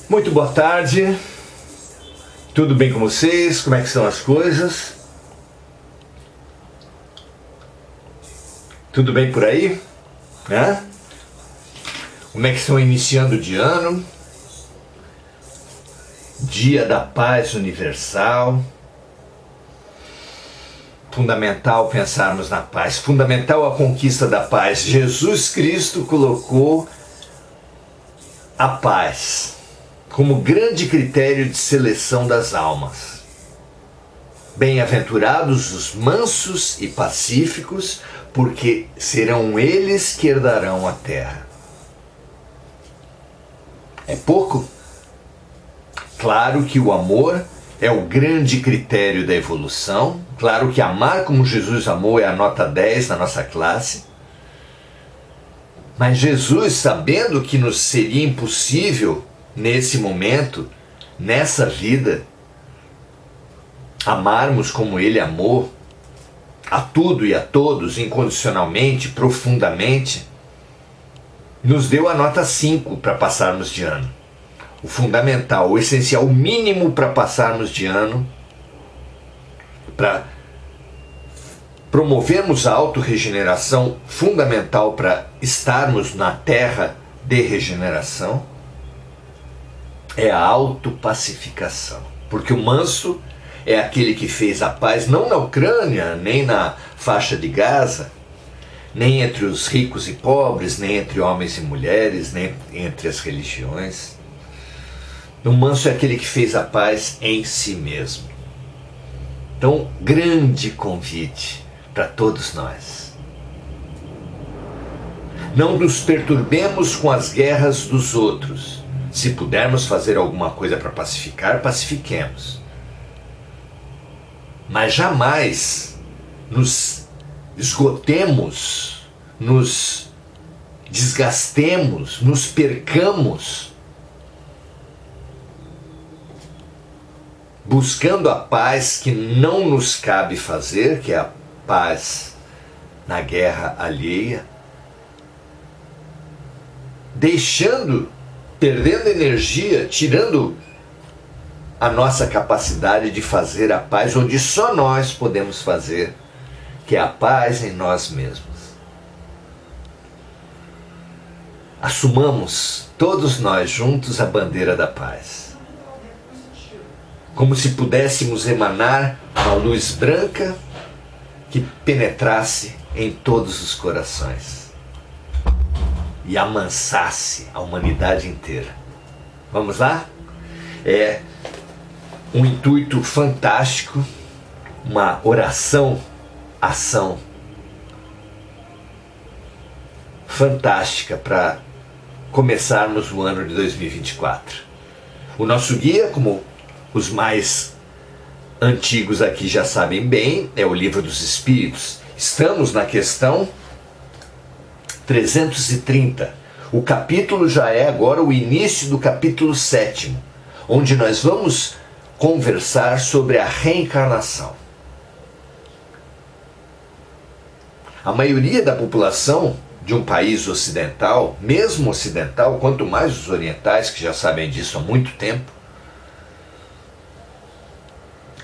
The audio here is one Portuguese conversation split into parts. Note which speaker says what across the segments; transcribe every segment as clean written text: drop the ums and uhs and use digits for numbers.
Speaker 1: Muito boa tarde, tudo bem com vocês? Como é que estão as coisas? Tudo bem por aí? Né? Como é que estão iniciando de ano? Dia da Paz Universal. Fundamental pensarmos na paz, fundamental a conquista da paz. Jesus Cristo colocou a paz como grande critério de seleção das almas. Bem-aventurados os mansos e pacíficos, porque serão eles que herdarão a terra. É pouco? Claro que o amor é o grande critério da evolução. Claro que amar como Jesus amou é a nota 10 na nossa classe. Mas Jesus, sabendo que nos seria impossível, nesse momento, nessa vida, amarmos como Ele amou, a tudo e a todos, incondicionalmente, profundamente, nos deu a nota 5 para passarmos de ano. O fundamental, o essencial, o mínimo para passarmos de ano, para promovermos a autorregeneração, fundamental para estarmos na terra de regeneração, é a autopacificação. Porque o manso é aquele que fez a paz não na Ucrânia, nem na faixa de Gaza, nem entre os ricos e pobres, nem entre homens e mulheres, nem entre as religiões. O manso é aquele que fez a paz em si mesmo. Então, grande convite para todos nós. Não nos perturbemos com as guerras dos outros. Se pudermos fazer alguma coisa para pacificar, pacifiquemos. Mas jamais nos esgotemos, nos desgastemos, nos percamos buscando a paz que não nos cabe fazer, que é a paz na guerra alheia, perdendo energia, tirando a nossa capacidade de fazer a paz onde só nós podemos fazer, que é a paz em nós mesmos. Assumamos, todos nós juntos, a bandeira da paz. Como se pudéssemos emanar uma luz branca que penetrasse em todos os corações e amansasse a humanidade inteira. Vamos lá? É um intuito fantástico, uma oração, ação fantástica para começarmos o ano de 2024. O nosso guia, como os mais antigos aqui já sabem bem, é o Livro dos Espíritos. Estamos na questão 330. O capítulo já é agora o início do capítulo 7º, onde nós vamos conversar sobre a reencarnação. A maioria da população de um país ocidental, mesmo ocidental, quanto mais os orientais, que já sabem disso há muito tempo,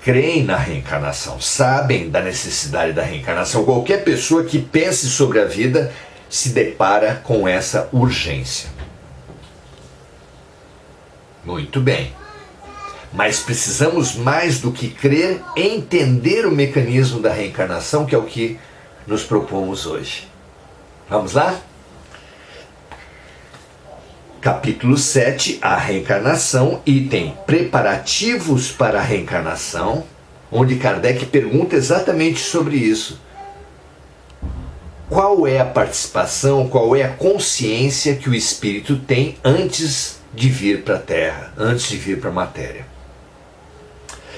Speaker 1: creem na reencarnação, sabem da necessidade da reencarnação. Qualquer pessoa que pense sobre a vida se depara com essa urgência. Muito bem. Mas precisamos mais do que crer, entender o mecanismo da reencarnação, que é o que nos propomos hoje. Vamos lá? Capítulo 7, a reencarnação, item preparativos para a reencarnação, onde Kardec pergunta exatamente sobre isso. Qual é a participação, qual é a consciência que o espírito tem antes de vir para a Terra, antes de vir para a matéria?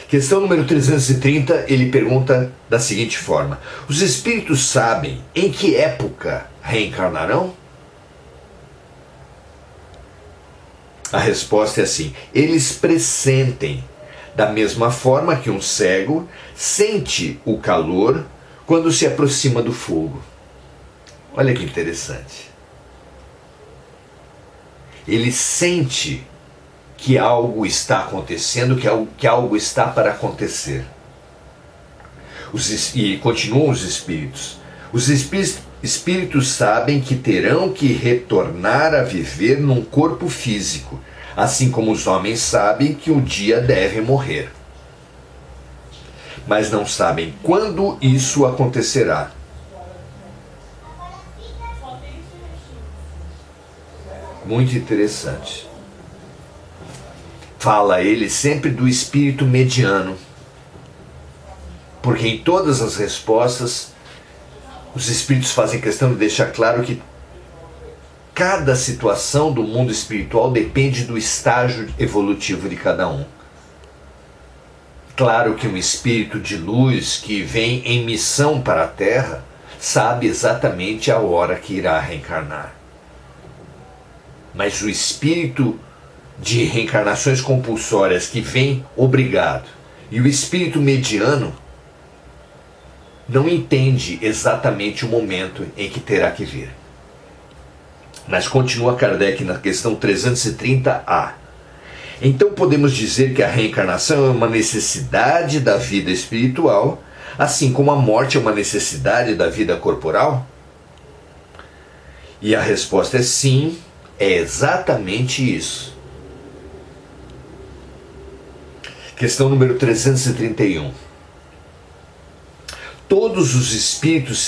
Speaker 1: Questão número 330, ele pergunta da seguinte forma: os espíritos sabem em que época reencarnarão? A resposta é assim: eles pressentem, da mesma forma que um cego sente o calor quando se aproxima do fogo. Olha que interessante. Ele sente que algo está acontecendo, que algo está para acontecer. E continuam os espíritos. Os espíritos sabem que terão que retornar a viver num corpo físico, assim como os homens sabem que um dia devem morrer. Mas não sabem quando isso acontecerá. Muito interessante. Fala ele sempre do espírito mediano, porque em todas as respostas os espíritos fazem questão de deixar claro que cada situação do mundo espiritual depende do estágio evolutivo de cada um. Claro que um espírito de luz que vem em missão para a Terra sabe exatamente a hora que irá reencarnar. Mas o espírito de reencarnações compulsórias que vem obrigado e o espírito mediano não entende exatamente o momento em que terá que vir. Mas continua Kardec na questão 330A. Então podemos dizer que a reencarnação é uma necessidade da vida espiritual, assim como a morte é uma necessidade da vida corporal? E a resposta é sim, é exatamente isso. Questão número 331. Todos os espíritos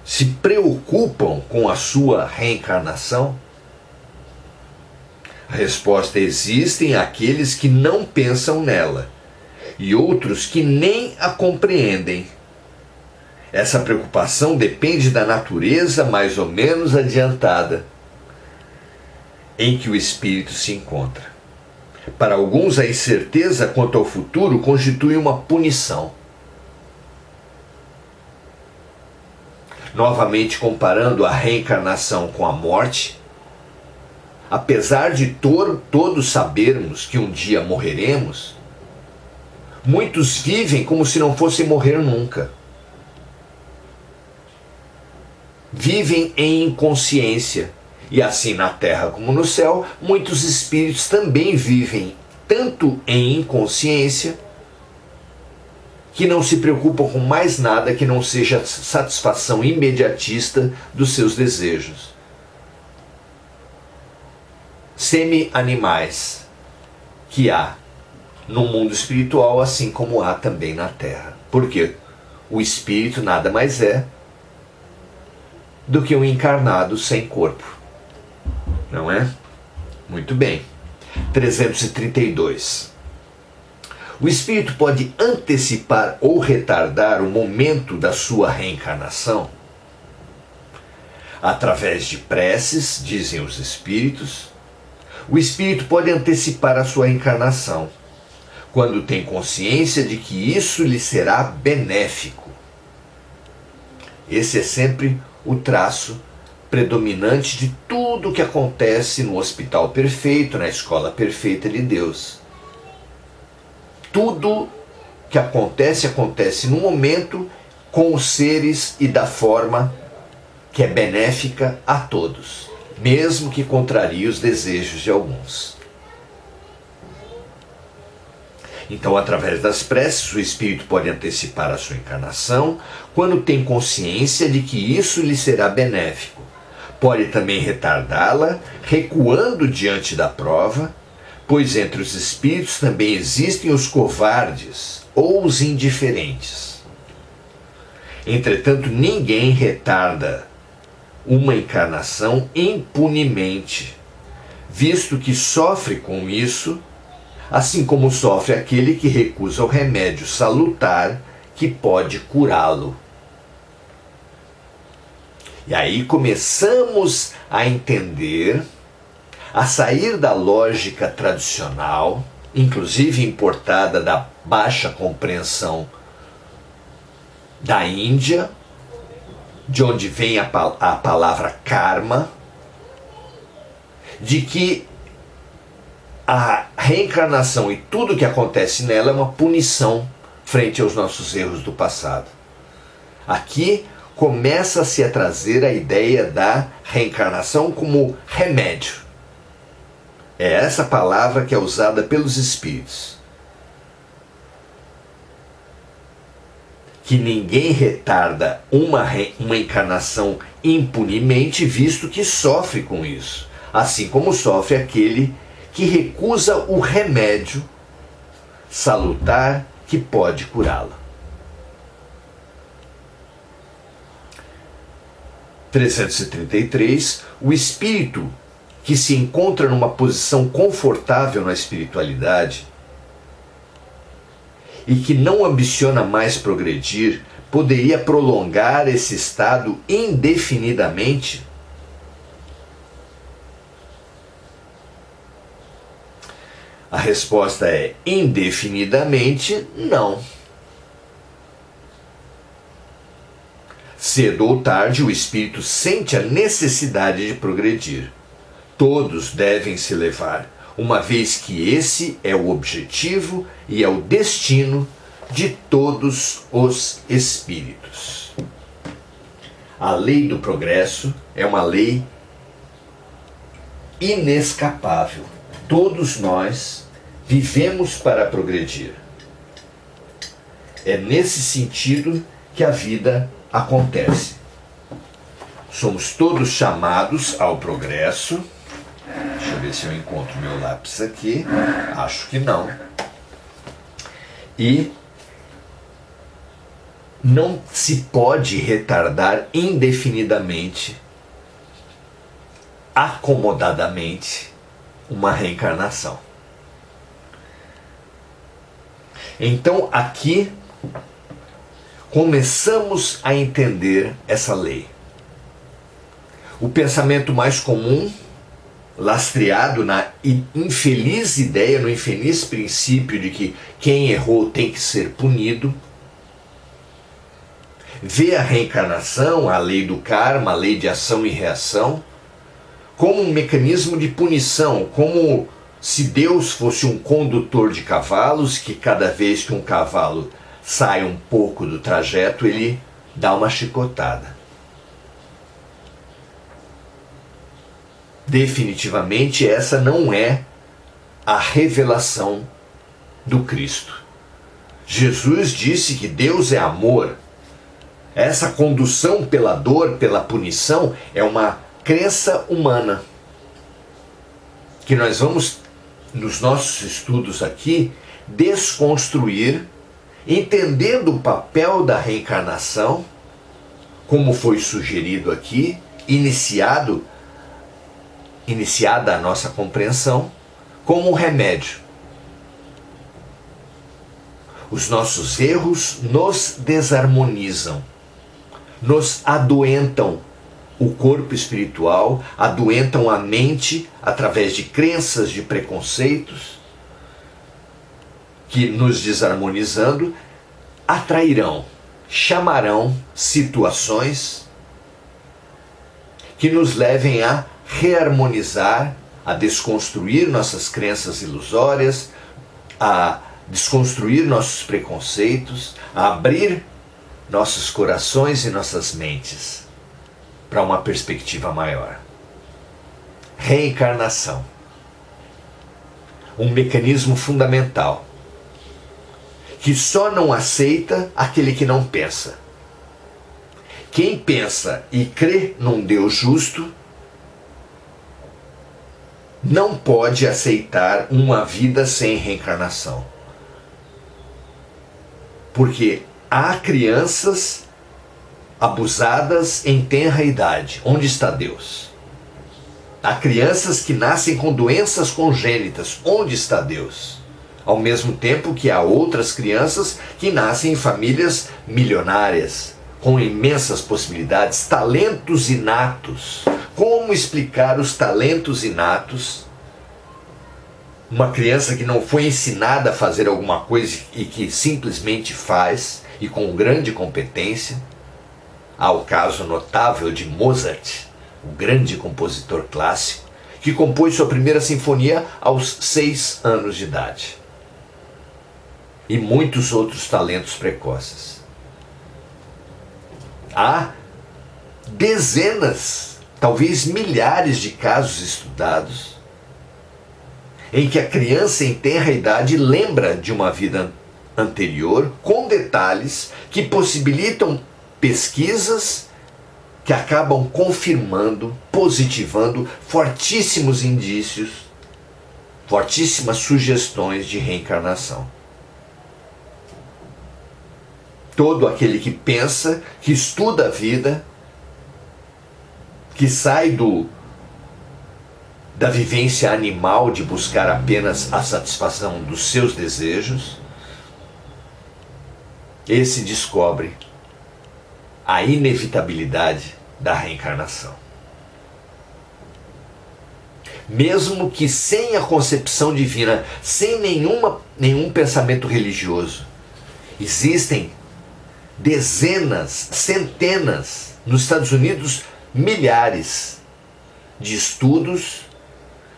Speaker 1: se preocupam com a sua reencarnação? A resposta é: existem aqueles que não pensam nela e outros que nem a compreendem. Essa preocupação depende da natureza mais ou menos adiantada em que o espírito se encontra. Para alguns, a incerteza quanto ao futuro constitui uma punição. Novamente comparando a reencarnação com a morte, apesar de todos sabermos que um dia morreremos, muitos vivem como se não fossem morrer nunca. Vivem em inconsciência. E assim na terra como no céu, muitos espíritos também vivem tanto em inconsciência que não se preocupam com mais nada que não seja a satisfação imediatista dos seus desejos. Semi-animais que há no mundo espiritual, assim como há também na terra. Porque o espírito nada mais é do que um encarnado sem corpo. Não é? Muito bem. 332. O espírito pode antecipar ou retardar o momento da sua reencarnação? Através de preces, dizem os espíritos, o espírito pode antecipar a sua reencarnação, quando tem consciência de que isso lhe será benéfico. Esse é sempre o traço predominante de tudo o que acontece no hospital perfeito, na escola perfeita de Deus. Tudo que acontece no momento com os seres e da forma que é benéfica a todos, mesmo que contrarie os desejos de alguns. Então, através das preces, o espírito pode antecipar a sua encarnação quando tem consciência de que isso lhe será benéfico. Pode também retardá-la, recuando diante da prova, pois entre os espíritos também existem os covardes ou os indiferentes. Entretanto, ninguém retarda uma encarnação impunemente, visto que sofre com isso, assim como sofre aquele que recusa o remédio salutar que pode curá-lo. E aí começamos a entender, a sair da lógica tradicional, inclusive importada da baixa compreensão da Índia, de onde vem a palavra karma, de que a reencarnação e tudo que acontece nela é uma punição frente aos nossos erros do passado. Aqui começa-se a trazer a ideia da reencarnação como remédio. É essa palavra que é usada pelos espíritos. Que ninguém retarda uma encarnação impunemente, visto que sofre com isso. Assim como sofre aquele que recusa o remédio salutar que pode curá-la. 333. O espírito que se encontra numa posição confortável na espiritualidade e que não ambiciona mais progredir, poderia prolongar esse estado indefinidamente? A resposta é indefinidamente não. Cedo ou tarde, o espírito sente a necessidade de progredir. Todos devem se levar, uma vez que esse é o objetivo e é o destino de todos os espíritos. A lei do progresso é uma lei inescapável. Todos nós vivemos para progredir. É nesse sentido que a vida acontece. Somos todos chamados ao progresso. Deixa eu ver se eu encontro meu lápis aqui. Acho que não. E não se pode retardar indefinidamente, acomodadamente, uma reencarnação. Então aqui começamos a entender essa lei. O pensamento mais comum, lastreado na infeliz ideia, no infeliz princípio de que quem errou tem que ser punido, vê a reencarnação, a lei do karma, a lei de ação e reação, como um mecanismo de punição, como se Deus fosse um condutor de cavalos, que cada vez que um cavalo sai um pouco do trajeto, ele dá uma chicotada. Definitivamente essa não é a revelação do Cristo. Jesus disse que Deus é amor. Essa condução pela dor, pela punição, é uma crença humana que nós vamos, nos nossos estudos aqui, desconstruir, entendendo o papel da reencarnação, como foi sugerido aqui, iniciada a nossa compreensão, como um remédio. Os nossos erros nos desarmonizam, nos adoentam o corpo espiritual, adoentam a mente através de crenças, de preconceitos, que nos desarmonizando, atrairão, chamarão situações que nos levem a reharmonizar, a desconstruir nossas crenças ilusórias, a desconstruir nossos preconceitos, a abrir nossos corações e nossas mentes para uma perspectiva maior. Reencarnação. Um mecanismo fundamental que só não aceita aquele que não pensa. Quem pensa e crê num Deus justo não pode aceitar uma vida sem reencarnação. Porque há crianças abusadas em tenra idade. Onde está Deus? Há crianças que nascem com doenças congênitas. Onde está Deus? Ao mesmo tempo que há outras crianças que nascem em famílias milionárias, com imensas possibilidades, talentos inatos. Como explicar os talentos inatos? Uma criança que não foi ensinada a fazer alguma coisa e que simplesmente faz, e com grande competência. Há o caso notável de Mozart, o grande compositor clássico, que compôs sua primeira sinfonia aos 6 anos de idade. E muitos outros talentos precoces. Há dezenas, talvez milhares de casos estudados em que a criança em tenra idade lembra de uma vida anterior, com detalhes que possibilitam pesquisas que acabam confirmando, positivando fortíssimos indícios, fortíssimas sugestões de reencarnação. Todo aquele que pensa, que estuda a vida, que sai da vivência animal de buscar apenas a satisfação dos seus desejos, esse descobre a inevitabilidade da reencarnação. Mesmo que sem a concepção divina, sem nenhum pensamento religioso, existem dezenas, centenas, nos Estados Unidos, milhares de estudos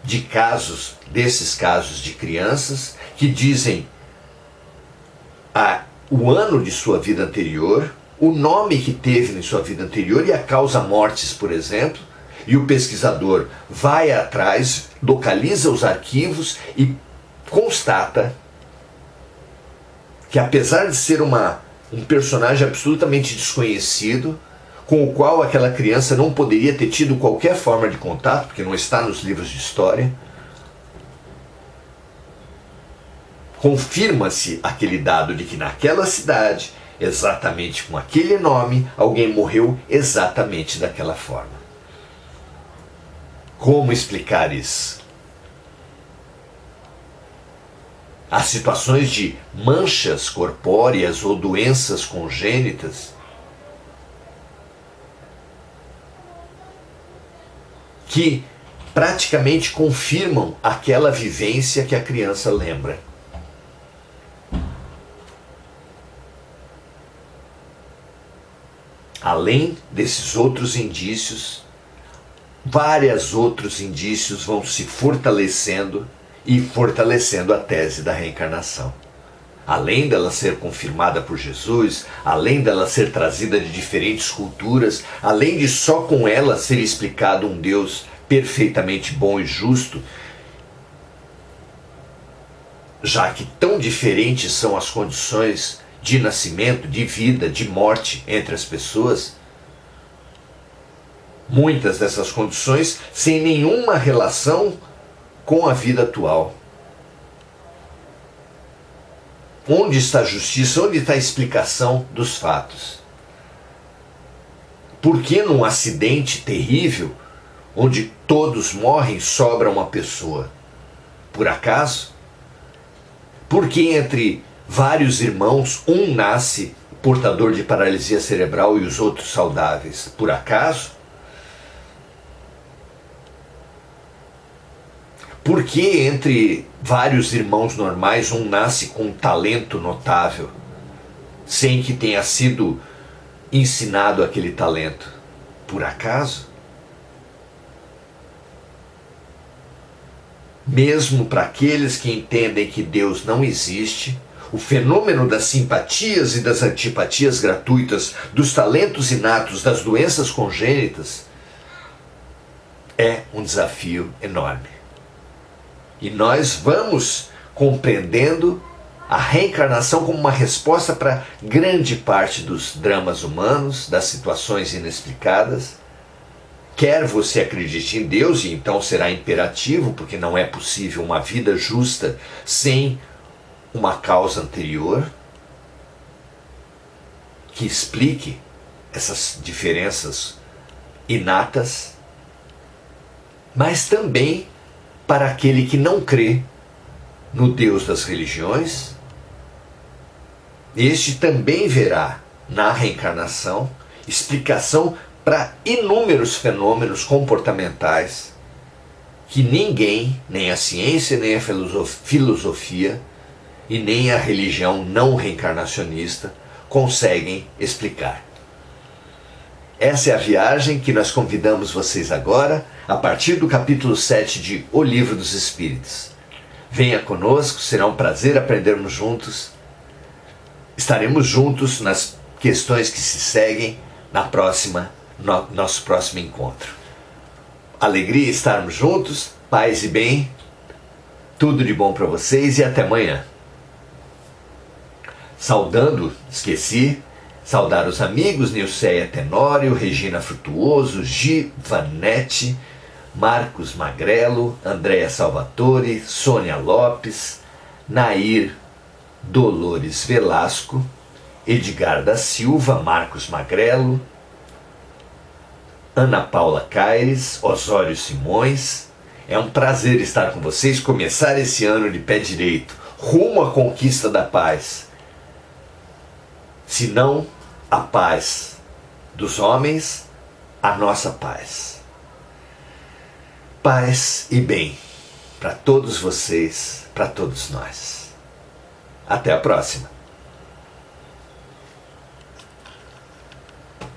Speaker 1: de casos, desses casos de crianças que dizem o ano de sua vida anterior, o nome que teve em sua vida anterior e a causa mortis, por exemplo, e o pesquisador vai atrás, localiza os arquivos e constata que, apesar de ser um personagem absolutamente desconhecido, com o qual aquela criança não poderia ter tido qualquer forma de contato, porque não está nos livros de história, confirma-se aquele dado de que naquela cidade, exatamente com aquele nome, alguém morreu exatamente daquela forma. Como explicar isso? Há situações de manchas corpóreas ou doenças congênitas que praticamente confirmam aquela vivência que a criança lembra. Além desses outros indícios, vários outros indícios vão se fortalecendo e fortalecendo a tese da reencarnação. Além dela ser confirmada por Jesus, além dela ser trazida de diferentes culturas, além de só com ela ser explicado um Deus perfeitamente bom e justo, já que tão diferentes são as condições de nascimento, de vida, de morte entre as pessoas, muitas dessas condições sem nenhuma relação com a vida atual. Onde está a justiça? Onde está a explicação dos fatos? Por que num acidente terrível, onde todos morrem, sobra uma pessoa? Por acaso? Por que entre vários irmãos, um nasce portador de paralisia cerebral e os outros saudáveis? Por acaso? Por que entre vários irmãos normais um nasce com um talento notável, sem que tenha sido ensinado aquele talento? Por acaso? Mesmo para aqueles que entendem que Deus não existe, o fenômeno das simpatias e das antipatias gratuitas, dos talentos inatos, das doenças congênitas, é um desafio enorme. E nós vamos compreendendo a reencarnação como uma resposta para grande parte dos dramas humanos, das situações inexplicadas. Quer você acredite em Deus, e então será imperativo, porque não é possível uma vida justa sem uma causa anterior que explique essas diferenças inatas, mas também para aquele que não crê no Deus das religiões, este também verá na reencarnação explicação para inúmeros fenômenos comportamentais que ninguém, nem a ciência, nem a filosofia e nem a religião não reencarnacionista conseguem explicar. Essa é a viagem que nós convidamos vocês agora, a partir do capítulo 7 de O Livro dos Espíritos. Venha conosco, será um prazer aprendermos juntos. Estaremos juntos nas questões que se seguem no nosso próximo encontro. Alegria estarmos juntos, paz e bem. Tudo de bom para vocês e até amanhã. Saudando, esqueci, saudar os amigos Nilceia Tenório, Regina Frutuoso, Givanete, Marcos Magrelo, Andréa Salvatore, Sônia Lopes, Nair Dolores Velasco, Edgar da Silva, Marcos Magrelo, Ana Paula Caires, Osório Simões. É um prazer estar com vocês, começar esse ano de pé direito, rumo à conquista da paz. Se não a paz dos homens, a nossa paz. Paz e bem para todos vocês, para todos nós. Até a próxima.